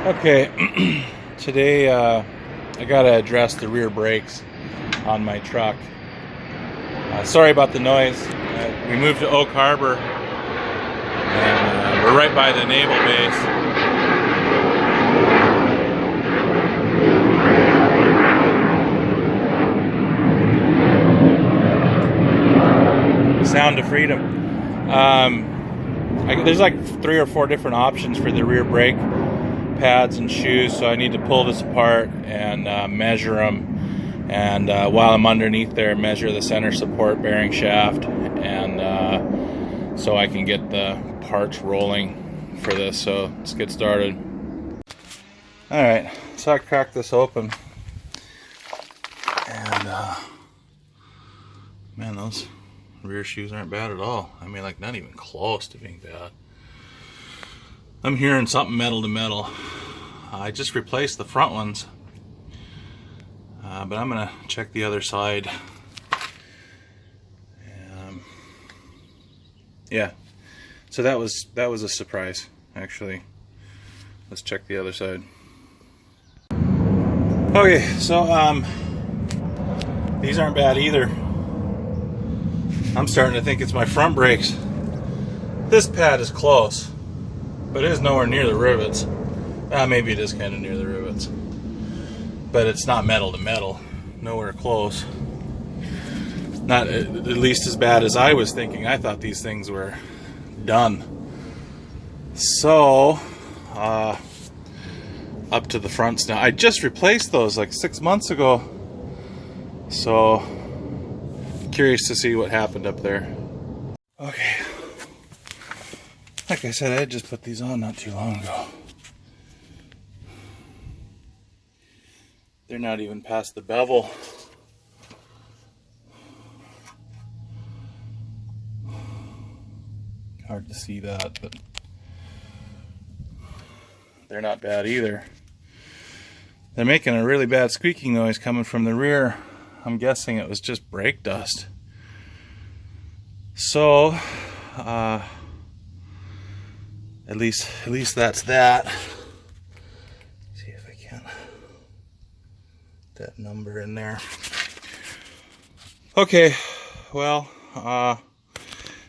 Okay, today I gotta address the rear brakes on my truck. Sorry about the noise. We moved to Oak Harbor, and we're right by the naval base. Sound of freedom. There's like 3 or 4 different options for the rear brake pads and shoes, so I need to pull this apart and measure them, and while I'm underneath there, measure the center support bearing shaft, and so I can get the parts rolling for this. So let's get started. Alright, so I cracked this open, and man, those rear shoes aren't bad at all. I mean, like, not even close to being bad. I'm hearing something metal to metal. I just replaced the front ones, but I'm gonna check the other side. Yeah, so that was a surprise, actually. Let's check the other side. Okay, so these aren't bad either. I'm starting to think it's my front brakes. This pad is close, but it is nowhere near the rivets. Maybe it is kind of near the rivets, but it's not metal to metal. Nowhere close. Not at least as bad as I was thinking. I thought these things were done. So, up to the fronts now. I just replaced those like 6 months ago. So, curious to see what happened up there. Okay. Like I said, I had just put these on not too long ago. They're not even past the bevel. Hard to see that, but they're not bad either. They're making a really bad squeaking noise coming from the rear. I'm guessing it was just brake dust. So, at least that's that. See if I can that number in there. Okay, well,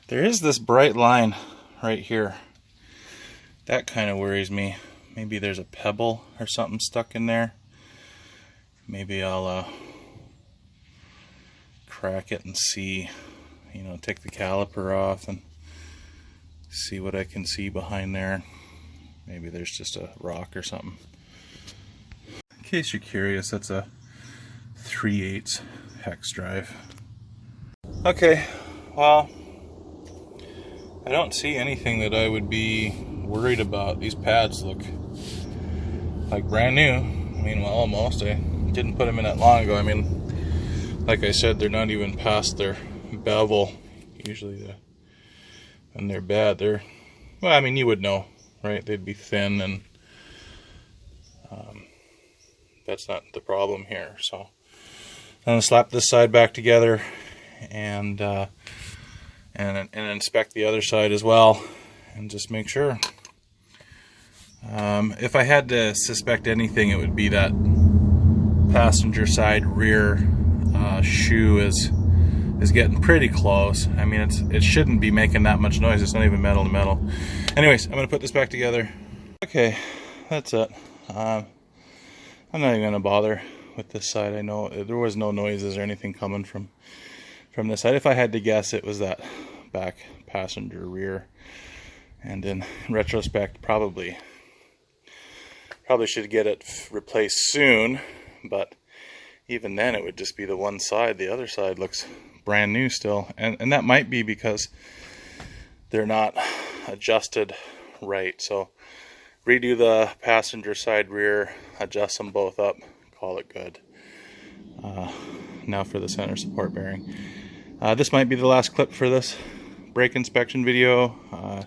there is this bright line right here. That kind of worries me. Maybe there's a pebble or something stuck in there. Maybe I'll crack it and see, you know, take the caliper off and see what I can see behind there. Maybe there's just a rock or something. In case you're curious, that's a 3/8 hex drive. Okay, well, I don't see anything that I would be worried about. These pads look like brand new. I mean, well, almost. I didn't put them in that long ago. I mean, like I said, they're not even past their bevel. Usually when they're bad, they're, well, I mean, you would know, right? They'd be thin, and that's not the problem here. So I'm gonna slap this side back together and inspect the other side as well, and just make sure. If I had to suspect anything, it would be that passenger side rear shoe is getting pretty close. I mean, it shouldn't be making that much noise. It's not even metal to metal. Anyways, I'm gonna put this back together. Okay, that's it. I'm not even gonna bother with this side. I know there was no noises or anything coming from this side. If I had to guess, it was that back passenger rear. And in retrospect, probably should get it replaced soon, but even then it would just be the one side. The other side looks brand new still, and that might be because they're not adjusted right. So redo the passenger side rear, adjust them both up, call it good. Now for the center support bearing. This might be the last clip for this brake inspection video.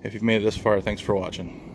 If you've made it this far, thanks for watching.